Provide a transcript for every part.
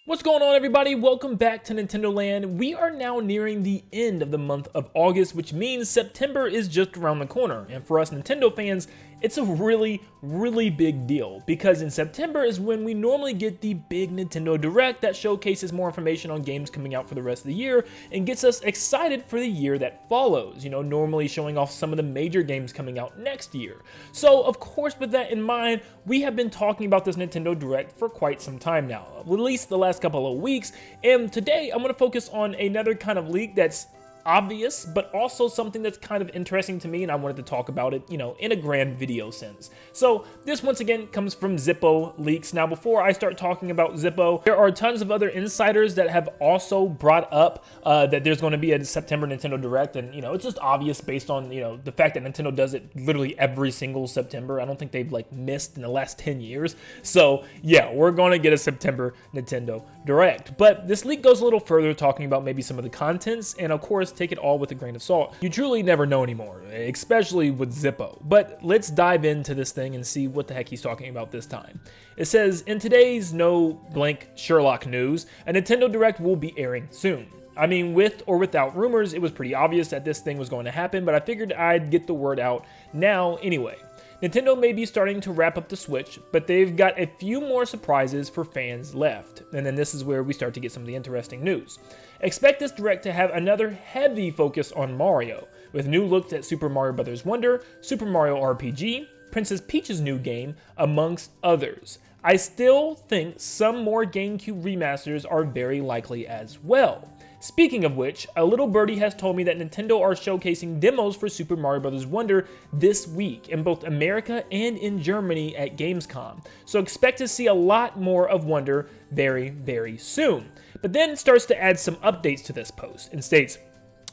What's going on, everybody? Welcome back to Nintendo Land. We are now nearing the end of the month of August, which means September is just around the corner. And for us Nintendo fans, it's a really big deal because in September is when we normally get the big Nintendo Direct that showcases more information on games coming out for the rest of the year and gets us excited for the year that follows, you know, normally showing off some of the major games coming out next year. So, of course, with that in mind, we have been talking about this Nintendo Direct for quite some time now, at least the last couple of weeks, and today I'm going to focus on another kind of leak that's obvious, but also something that's kind of interesting to me, and I wanted to talk about it, you know, in a grand video sense. So this once again comes from Zippo Leaks. Now, before I start talking about Zippo, there are tons of other insiders that have also brought up that there's going to be a September Nintendo Direct, and you know, it's just obvious based on, you know, the fact that Nintendo does it literally every single September. I don't think they've like missed in the last 10 years. So yeah, we're going to get a September Nintendo Direct. But this leak goes a little further, talking about maybe some of the contents, and of course, take it all with a grain of salt. You truly never know anymore, especially with Zippo. But let's dive into this thing and see what the heck he's talking about this time. It says, in today's no blank Sherlock news, a Nintendo Direct will be airing soon. I mean, with or without rumors, it was pretty obvious that this thing was going to happen, but I figured I'd get the word out now anyway. Nintendo may be starting to wrap up the Switch, but they've got a few more surprises for fans left. And then this is where we start to get some of the interesting news. Expect this Direct to have another heavy focus on Mario, with new looks at Super Mario Bros. Wonder, Super Mario RPG, Princess Peach's new game, amongst others. I still think some more GameCube remasters are very likely as well. Speaking of which, a little birdie has told me that Nintendo are showcasing demos for Super Mario Bros. Wonder this week in both America and in Germany at Gamescom. So expect to see a lot more of Wonder very soon. But then it starts to add some updates to this post and states,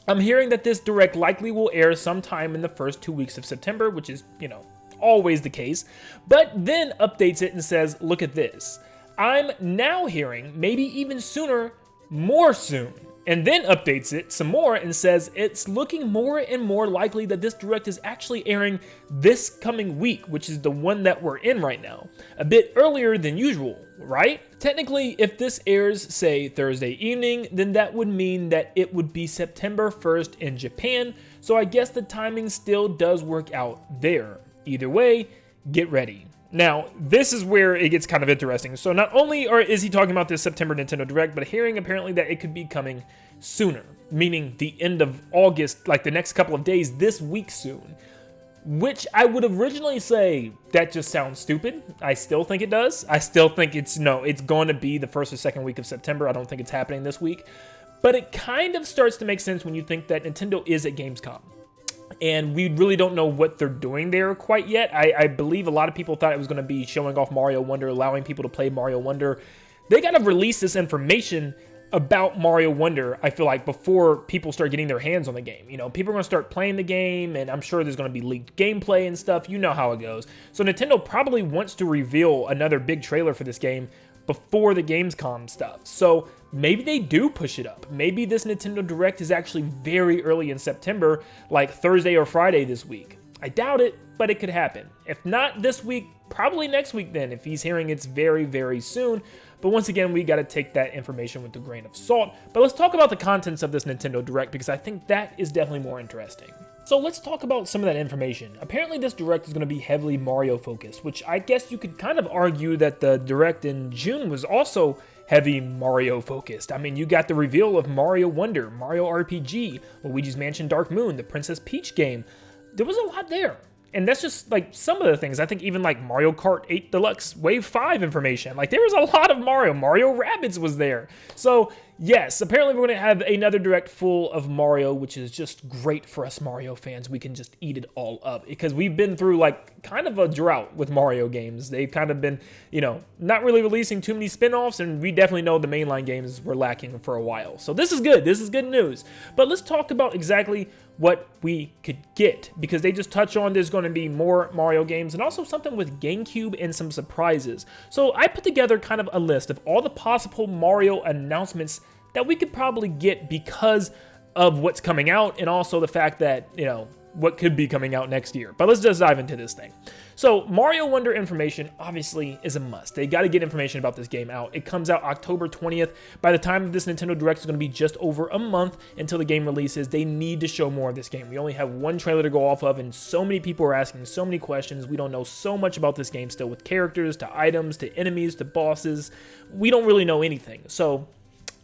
I'm hearing that this Direct likely will air sometime in the first 2 weeks of September, which is, you know, always the case, but then updates it and says, look at this. I'm now hearing maybe even sooner, more soon. And then updates it some more and says it's looking more and more likely that this Direct is actually airing this coming week, which is the one that we're in right now. A bit earlier than usual, right? Technically, if this airs, say, Thursday evening, then that would mean that it would be September 1st in Japan, so I guess the timing still does work out there. Either way, get ready. Now, this is where it gets kind of interesting. So not only is he talking about this September Nintendo Direct, but hearing apparently that it could be coming sooner, meaning the end of August, like the next couple of days, this week soon. Which I would originally say, that just sounds stupid. I still think it does. I still think it's going to be the first or second week of September. I don't think it's happening this week. But it kind of starts to make sense when you think that Nintendo is at Gamescom. And we really don't know what they're doing there quite yet. I believe a lot of people thought it was going to be showing off Mario Wonder, allowing people to play Mario Wonder. They got to release this information about Mario Wonder, I feel like, before people start getting their hands on the game. You know, people are going to start playing the game, and I'm sure there's going to be leaked gameplay and stuff. You know how it goes. So Nintendo probably wants to reveal another big trailer for this game before the Gamescom stuff. So maybe they do push it up. Maybe this Nintendo Direct is actually very early in September, like Thursday or Friday this week. I doubt it, but it could happen. If not this week, probably next week then, if he's hearing it's very soon. But once again, we got to take that information with a grain of salt. But let's talk about the contents of this Nintendo Direct, because I think that is definitely more interesting. So let's talk about some of that information. Apparently this Direct is going to be heavily Mario focused, which I guess you could kind of argue that the Direct in June was also heavy Mario focused. I mean, you got the reveal of Mario Wonder, Mario RPG, Luigi's Mansion Dark Moon, the Princess Peach game. There was a lot there. And that's just like some of the things. I think even like Mario Kart 8 Deluxe Wave 5 information. Like there was a lot of Mario. Mario Rabbids was there. So yes, apparently we're going to have another Direct full of Mario, which is just great for us Mario fans. We can just eat it all up because we've been through like kind of a drought with Mario games. They've kind of been, you know, not really releasing too many spin-offs, and we definitely know the mainline games were lacking for a while. So this is good. This is good news. But let's talk about exactly what we could get, because they just touch on there's going to be more Mario games and also something with GameCube and some surprises. So I put together kind of a list of all the possible Mario announcements that we could probably get because of what's coming out, and also the fact that, you know, what could be coming out next year. But let's just dive into this thing. So Mario Wonder information obviously is a must. They got to get information about this game out. It comes out October 20th. By the time this Nintendo Direct is going to be just over a month until the game releases. They need to show more of this game. We only have one trailer to go off of, and so many people are asking so many questions. We don't know so much about this game still, with characters to items to enemies to bosses. We don't really know anything. So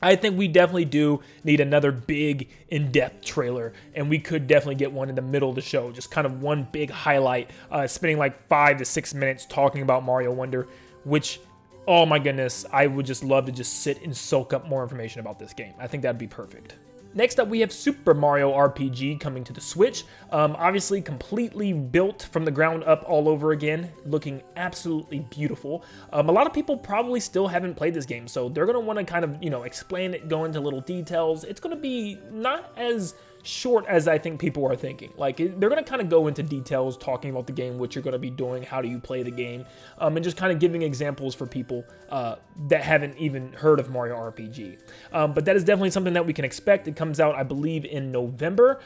I think we definitely do need another big, in-depth trailer, and we could definitely get one in the middle of the show, just kind of one big highlight, spending like 5 to 6 minutes talking about Mario Wonder, which, oh my goodness, I would just love to just sit and soak up more information about this game. I think that'd be perfect. Next up, we have Super Mario RPG coming to the Switch. Obviously, completely built from the ground up all over again, looking absolutely beautiful. A lot of people probably still haven't played this game, so they're going to want to kind of, explain it, go into little details. It's going to be not as short as I think people are thinking. Like, they're going to kind of go into details, talking about the game, what you're going to be doing, how do you play the game, and just kind of giving examples for people that haven't even heard of Mario RPG. But that is definitely something that we can expect. It comes out, I believe, in November,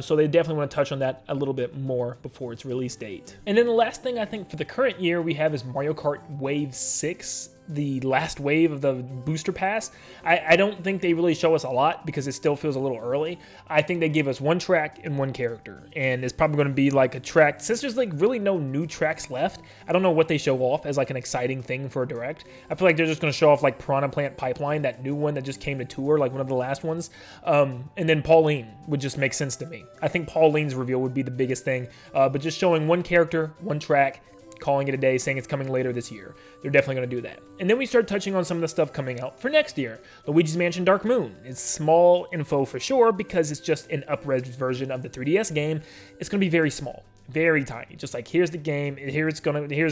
so they definitely want to touch on that a little bit more before its release date. And then the last thing I think for the current year we have is Mario Kart Wave 6. The last wave of the booster pass. I don't think they really show us a lot because it still feels a little early. I think they give us one track and one character, and it's probably going to be like a track. Since there's like really no new tracks left, I don't know what they show off as like an exciting thing for a Direct. I feel like they're just going to show off like Piranha Plant Pipeline, that new one that just came to tour, like one of the last ones, and then Pauline would just make sense to me. I think Pauline's reveal would be the biggest thing, but just showing one character, one track, calling it a day, saying it's coming later this year. They're definitely going to do that. And then we start touching on some of the stuff coming out for next year. Luigi's Mansion Dark Moon. It's small info for sure because it's just an up-res version of the 3DS game. It's going to be very small, very tiny. Just like, here's the game, here's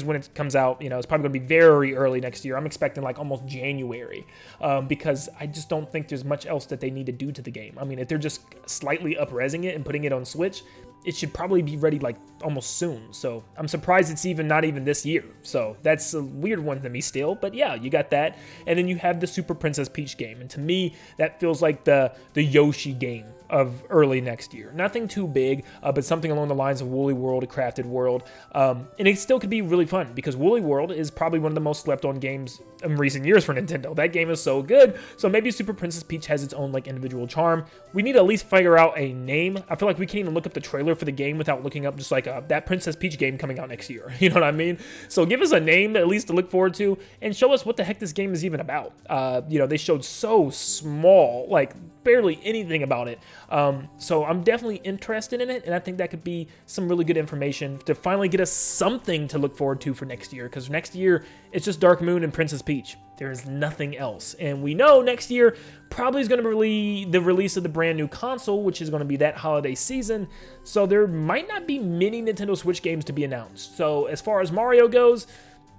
when it comes out. It's probably going to be very early next year. I'm expecting like almost January because I just don't think there's much else that they need to do to the game. I mean, if they're just slightly up-resing it and putting it on Switch, it should probably be ready like almost soon. So I'm surprised it's not even this year. So that's a weird one to me still. But yeah, you got that. And then you have the Super Princess Peach game. And to me, that feels like the Yoshi game of early next year. Nothing too big, but something along the lines of Woolly World, A Crafted World. And it still could be really fun because Woolly World is probably one of the most slept on games in recent years for Nintendo. That game is so good. So maybe Super Princess Peach has its own like individual charm. We need to at least figure out a name. I feel like we can't even look up the trailer for the game without looking up just like that Princess Peach game coming out next year. You know what I mean? So give us a name at least to look forward to and show us what the heck this game is even about. They showed so small, like barely anything about it. So I'm definitely interested in it, and I think that could be some really good information to finally get us something to look forward to for next year, because next year it's just Dark Moon and Princess Peach. There is nothing else, and we know next year probably is going to be the release of the brand new console, which is going to be that holiday season, so there might not be many Nintendo Switch games to be announced. So as far as Mario goes,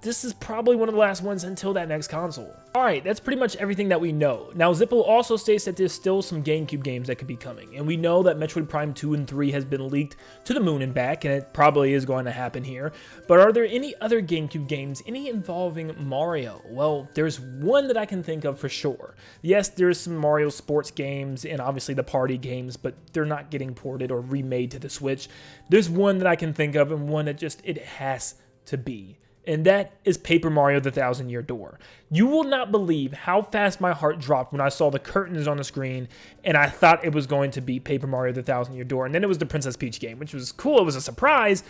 this is probably one of the last ones until that next console. Alright, that's pretty much everything that we know. Now, Zippo also states that there's still some GameCube games that could be coming, and we know that Metroid Prime 2 and 3 has been leaked to the moon and back, and it probably is going to happen here. But are there any other GameCube games, any involving Mario? Well, there's one that I can think of for sure. Yes, there's some Mario sports games, and obviously the party games, but they're not getting ported or remade to the Switch. There's one that I can think of, and one that it has to be. And that is Paper Mario: The Thousand-Year Door. You will not believe how fast my heart dropped when I saw the curtains on the screen, and I thought it was going to be Paper Mario: The Thousand-Year Door. And then it was the Princess Peach game, which was cool. It was a surprise,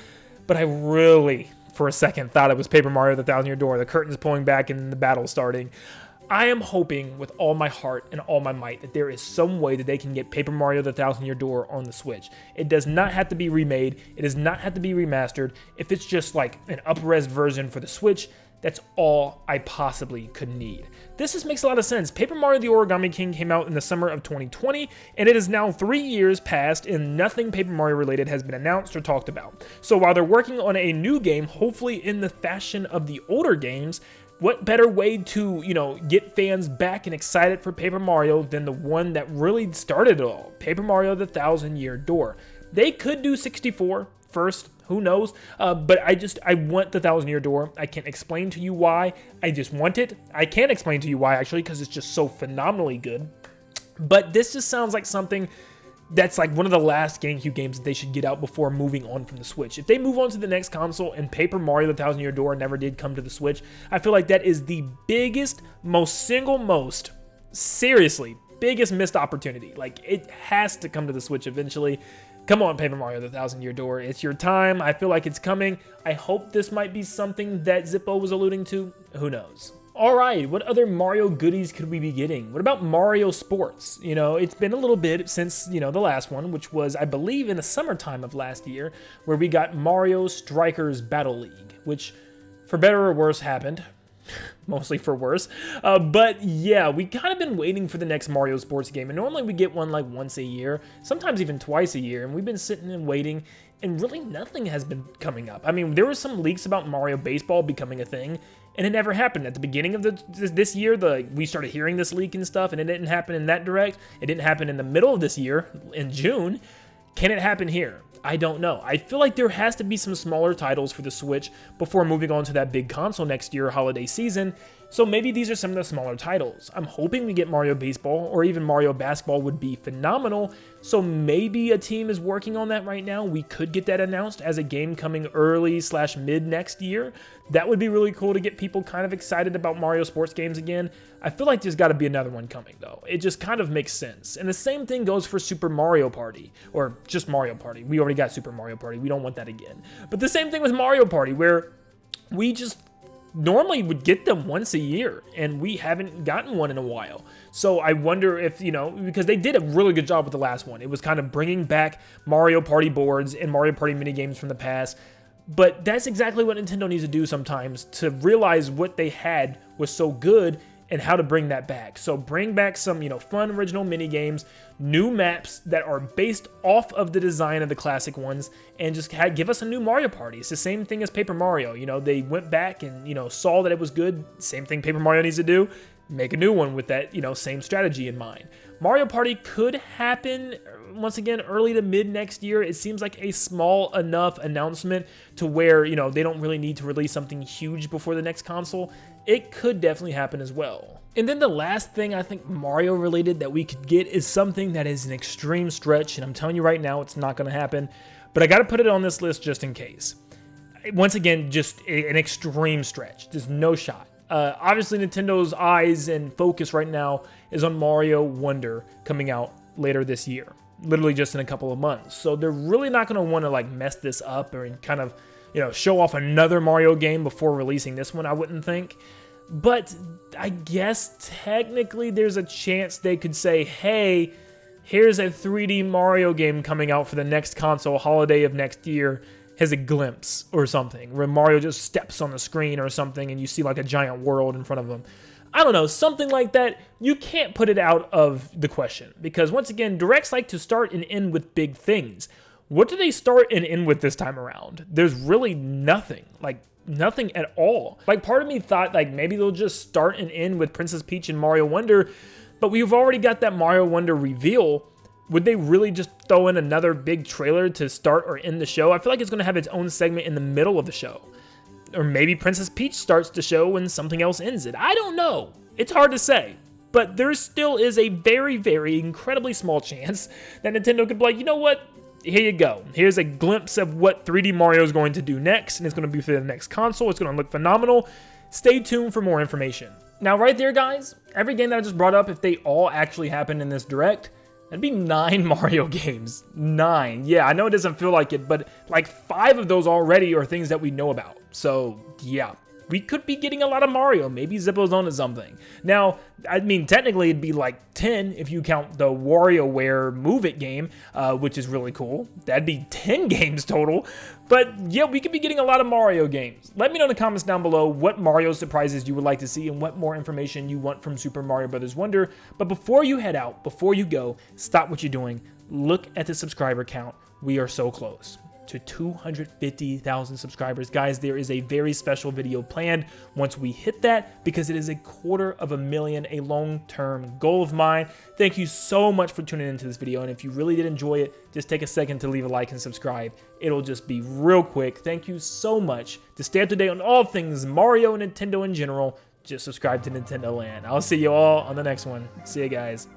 but I really, for a second, thought it was Paper Mario: The Thousand-Year Door. The curtains pulling back and the battle starting. I am hoping with all my heart and all my might that there is some way that they can get Paper Mario: The Thousand-Year Door on the Switch. It does not have to be remade. It does not have to be remastered. If it's just like an up-res version for the Switch, that's all I possibly could need. This just makes a lot of sense. Paper Mario: The Origami King came out in the summer of 2020, and it is now 3 years past, and nothing Paper Mario related has been announced or talked about. So while they're working on a new game, hopefully in the fashion of the older games, what better way to, get fans back and excited for Paper Mario than the one that really started it all, Paper Mario: The Thousand-Year Door. They could do 64 first, who knows, but I want the Thousand-Year Door. I can't explain to you why, I just want it. I can't explain to you why, actually, because it's just so phenomenally good. But this just sounds like something that's like one of the last GameCube games that they should get out before moving on from the Switch. If they move on to the next console and Paper Mario the Thousand Year Door never did come to the Switch, I feel like that is the biggest, seriously, biggest missed opportunity. Like, it has to come to the Switch eventually. Come on, Paper Mario the Thousand Year Door. It's your time. I feel like it's coming. I hope this might be something that Zippo was alluding to. Who knows? All right, what other Mario goodies could we be getting? What about Mario Sports? You know, it's been a little bit since, you know, the last one, which was, I believe, in the summertime of last year, where we got Mario Strikers Battle League, which, for better or worse, happened. Mostly for worse. But yeah, we kind of been waiting for the next Mario Sports game, and normally we get one like once a year, sometimes even twice a year, and we've been sitting and waiting, and really nothing has been coming up. I mean, there were some leaks about Mario Baseball becoming a thing, and it never happened. At the beginning of this year, we started hearing this leak and stuff, and it didn't happen in that direct. It didn't happen in the middle of this year, in June. Can it happen here? I don't know. I feel like there has to be some smaller titles for the Switch before moving on to that big console next year, holiday season. So maybe these are some of the smaller titles. I'm hoping we get Mario Baseball or even Mario Basketball would be phenomenal. So maybe a team is working on that right now. We could get that announced as a game coming early/mid next year. That would be really cool to get people kind of excited about Mario sports games again. I feel like there's got to be another one coming though. It just kind of makes sense. And the same thing goes for Super Mario Party, or just Mario Party. We already got Super Mario Party. We don't want that again. But the same thing with Mario Party, where we just normally would get them once a year, and we haven't gotten one in a while. So I wonder if, you know, because they did a really good job with the last one. It was kind of bringing back Mario Party boards and Mario Party minigames from the past. But that's exactly what Nintendo needs to do sometimes, to realize what they had was so good and how to bring that back. So bring back some, you know, fun original mini games, new maps that are based off of the design of the classic ones, and just give us a new Mario Party. It's the same thing as Paper Mario. You know, they went back and, you know, saw that it was good. Same thing Paper Mario needs to do. Make a new one with that, you know, same strategy in mind. Mario Party could happen, once again, early to mid next year. It seems like a small enough announcement to where, you know, they don't really need to release something huge before the next console. It could definitely happen as well. And then the last thing I think Mario related that we could get is something that is an extreme stretch, and I'm telling you right now it's not going to happen, but I got to put it on this list just in case. Once again, just an extreme stretch. There's no shot. Obviously, Nintendo's eyes and focus right now is on Mario Wonder coming out later this year, literally just in a couple of months. So they're really not going to want to like mess this up or kind of, you know, show off another Mario game before releasing this one, I wouldn't think. But I guess technically there's a chance they could say, hey, here's a 3D Mario game coming out for the next console holiday of next year. Has a glimpse or something where Mario just steps on the screen or something and you see like a giant world in front of him. I don't know, something like that. You can't put it out of the question because once again, Directs like to start and end with big things. What do they start and end with this time around? There's really nothing, like nothing at all. Like part of me thought like maybe they'll just start and end with Princess Peach and Mario Wonder, but we've already got that Mario Wonder reveal. Would they really just throw in another big trailer to start or end the show? I feel like it's going to have its own segment in the middle of the show. Or maybe Princess Peach starts the show and something else ends it. I don't know. It's hard to say. But there still is a very, very incredibly small chance that Nintendo could be like, you know what? Here you go. Here's a glimpse of what 3D Mario is going to do next. And it's going to be for the next console. It's going to look phenomenal. Stay tuned for more information. Now right there, guys, every game that I just brought up, if they all actually happened in this Direct, that'd be 9 Mario games. 9. Yeah, I know it doesn't feel like it, but like 5 of those already are things that we know about. So, yeah. We could be getting a lot of Mario. Maybe Zippo's onto something. Now, I mean, technically it'd be like 10 if you count the WarioWare Move It game, which is really cool. That'd be 10 games total. But yeah, we could be getting a lot of Mario games. Let me know in the comments down below what Mario surprises you would like to see and what more information you want from Super Mario Bros. Wonder. But before you head out, before you go, stop what you're doing. Look at the subscriber count. We are so close to 250,000 subscribers. Guys, there is a very special video planned once we hit that because it is 250,000, a long-term goal of mine. Thank you so much for tuning into this video, and if you really did enjoy it, just take a second to leave a like and subscribe. It'll just be real quick. Thank you so much. To stay up to date on all things Mario and Nintendo in general, just subscribe to Nintendo Land. I'll see you all on the next one. See you guys.